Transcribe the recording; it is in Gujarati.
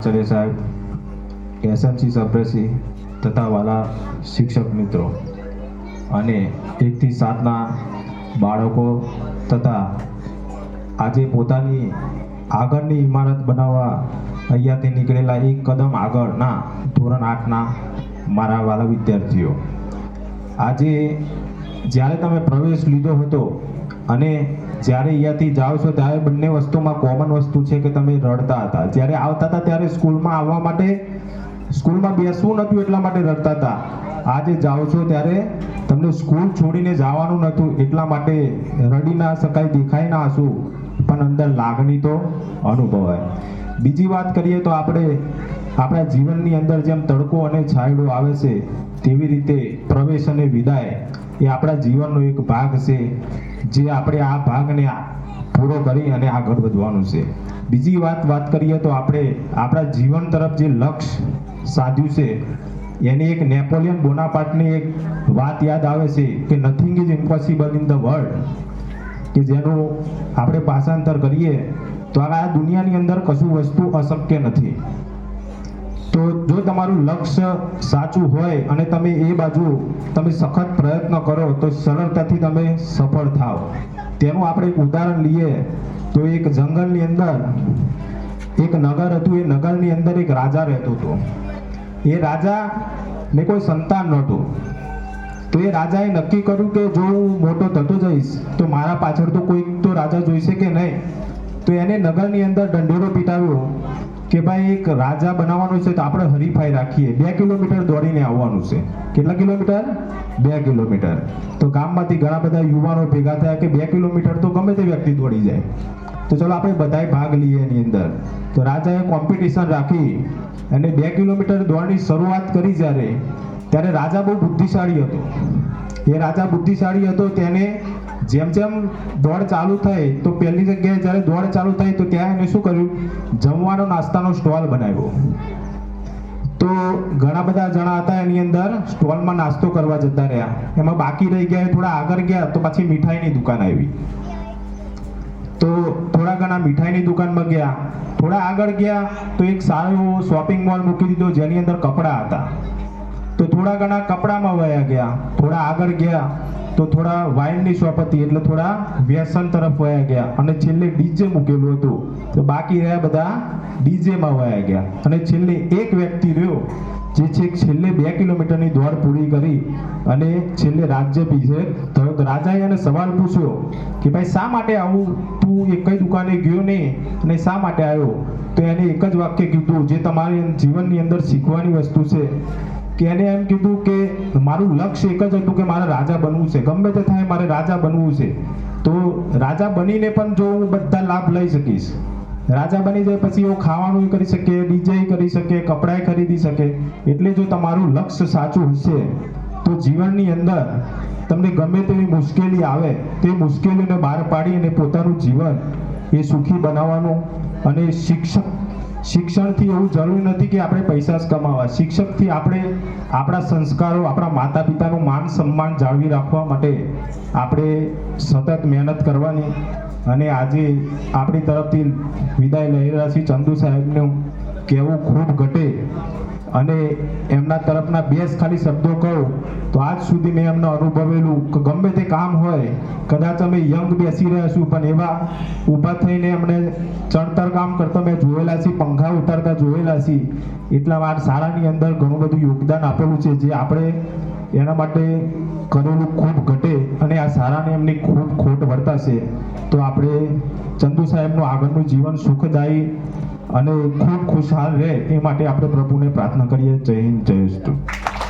આચાર્ય સાહેબ, એસએમસી સભ્યશ્રી તથા વાલા શિક્ષક મિત્રો અને 1 થી 7ના બાળકો તથા આજે પોતાની આગળની ઇમારત બનાવવા અહીંયાથી નીકળેલા એક કદમ આગળના ધોરણ 8ના મારા વાલા વિદ્યાર્થીઓ, આજે જ્યારે તમે પ્રવેશ લીધો હતો અને જ્યારે અહીંયાથી જાઓ છો ત્યારે બંને વસ્તુમાં કોમન વસ્તુ છે કે તમે રડતા હતા. જ્યારે આવતા હતા ત્યારે સ્કૂલમાં આવવા માટે, સ્કૂલમાં બેસવું નહોતું એટલા માટે રડતા હતા. આજે જાઓ છો ત્યારે તમને સ્કૂલ છોડીને જવાનું નહોતું એટલા માટે રડી ના શકાય, દેખાય ના આંસુ, પણ અંદર લાગણી તો અનુભવાય. બીજી વાત કરીએ તો આપણા જીવનની અંદર જેમ તડકો અને છાંયડો આવે છે તેવી રીતે પ્રવેશ અને વિદાય એ આપણા જીવનનો એક ભાગ છે, જે આપણે આ ભાગને પૂરો કરી અને આગળ વધવાનું છે. બીજી વાત કરીએ તો આપણે આપણા જીવન તરફ જે લક્ષ્ય સાધ્યું છે એની એક નેપોલિયન બોનાપાર્ટની એક વાત યાદ આવે છે કે nothing is impossible in the world, કે જેનું આપણે ભાષાંતર કરીએ તો આ દુનિયાની અંદર કશું વસ્તુ અશક્ય નથી. તો જો તમારું લક્ષ્ય સાચું હોય અને તમે એ બાજુ તમે સખત પ્રયત્ન કરો તો સરળતાથી તમે સફળ થાવ. તેનું આપણે એક ઉદાહરણ લઈએ તો એક જંગલની અંદર એક નગર હતું. એ નગરની અંદર એક રાજા રહેતો હતો. એ રાજાને કોઈ સંતાન નહોતું. તો એ રાજાએ નક્કી કર્યું કે જો હું મોટો થતો જઈશ તો મારા પાછળ તો કોઈક તો રાજા જોઈશે કે નહીં. તો એને નગરની અંદર દંડોરો પીટાવ્યો કે ભાઈ એક રાજા બનાવવાનો છે તો આપણે હરીફાઈ રાખીએ, 2 કિલોમીટર દોડીને આવવાનું છે. કેટલા કિલોમીટર? 2 કિલોમીટર. તો ગામમાંથી ઘણા બધા યુવાનો ભેગા થયા કે 2 કિલોમીટર તો ગમે તે વ્યક્તિ દોડી જાય, તો ચલો આપણે બધાએ ભાગ લઈએ એની અંદર. તો રાજાએ કોમ્પિટિશન રાખી અને 2 કિલોમીટર દોડની શરૂઆત કરી. ત્યારે રાજા બહુ બુદ્ધિશાળી હતો. એ રાજા બુદ્ધિશાળી હતો. તેને જેમ જેમ દોડ ચાલુ થઈ તો પહેલી જગ્યાએ જ્યારે દોડ ચાલુ થઈ તો ત્યાં એને શું કર્યું, જમવાનો નાસ્તાનો સ્ટોલ બનાવ્યો. તો ઘણા બધા જણા હતા એની અંદર સ્ટોલમાં નાસ્તો કરવા જતા રહ્યા. એમાં બાકી રહી ગયા, થોડા આગળ ગયા તો પછી મીઠાઈની દુકાન આવી. તો થોડા ઘણા મીઠાઈની દુકાનમાં ગયા. થોડા આગળ ગયા તો એક સારો એવો શોપિંગ મોલ મૂકી દીધો જેની અંદર કપડાં હતા. તો થોડા ઘણા કપડામાં વયા ગયા. થોડા આગળ ગયા તો થોડા વાઇનની શોપ હતી એટલે થોડા વ્યસન તરફ વયા ગયા. અને છેલ્લે ડીજે મૂકેલું હતું તો બાકી રહ્યા બધા ડીજેમાં વયા ગયા. અને છેલ્લે એક વ્યક્તિ રહ્યો જે છેક છેલ્લે 2 કિલોમીટરની દોડ પૂરી કરી અને છેલ્લે રાજ્યાભિષેક થયો. તો રાજાએ એને સવાલ પૂછ્યો કે ભાઈ શા માટે આવું, તું એક કઈ દુકાને ગયો નહીં અને શા માટે આવ્યો? તો એને એક જ વાક્ય કીધું જે તમારી જીવનની અંદર શીખવાની વસ્તુ છે, કે એને એમ કીધું કે મારું લક્ષ્ય એક જ હતું કે મારે રાજા બનવું છે, ગમે તે થાય મારે રાજા બનવું છે. તો રાજા બનીને પણ જો હું બધા લાભ લઈ શકીશ, રાજા બની જાય પછી એવું ખાવાનું કરી શકે, ડીજે કરી શકે, કપડાં ખરીદી શકે. એટલે જો તમારું લક્ષ્ય સાચું હશે તો જીવનની અંદર તમને ગમે તેવી મુશ્કેલી આવે તે મુશ્કેલીને બહાર પાડી અને પોતાનું જીવન એ સુખી બનાવવાનું. અને શિક્ષણથી એવું જરૂરી નથી કે આપણે પૈસા જ કમાવા. શિક્ષકથી આપણે આપણા સંસ્કારો, આપણા માતા પિતાનું માન સન્માન જાળવી રાખવા માટે આપણે સતત મહેનત કરવાની. અને આજે આપણી તરફથી વિદાય લઈ રહ્યા છીએ ચંદુ સાહેબનું કહેવું ખૂબ ઘટે અને એમના તરફના 2 ખાલી શબ્દો કહું તો આજ સુધી મેં એમને અનુભવેલું કે ગમે તે કામ હોય, કદાચ અમે યંગ બેસી રહ્યા છું પણ એવા ઊભા થઈને એમને ચણતર કામ કરતા મેં જોયેલા છે, પંખા ઉતારતા જોયેલા છે. એટલા વાર શાળાની અંદર ઘણું બધું યોગદાન આપેલું છે જે આપણે એના માટે કરેલું ખૂબ ઘટે અને આ શાળાને એમની ખૂબ ખોટ વર્તાશે. તો આપણે ચંદુ સાહેબનું આગળનું જીવન સુખદાયી અને ખૂબ ખુશહાલ રહે એ માટે આપણે પ્રભુને પ્રાર્થના કરીએ. જય હિન્દ, જય અસ્તુ.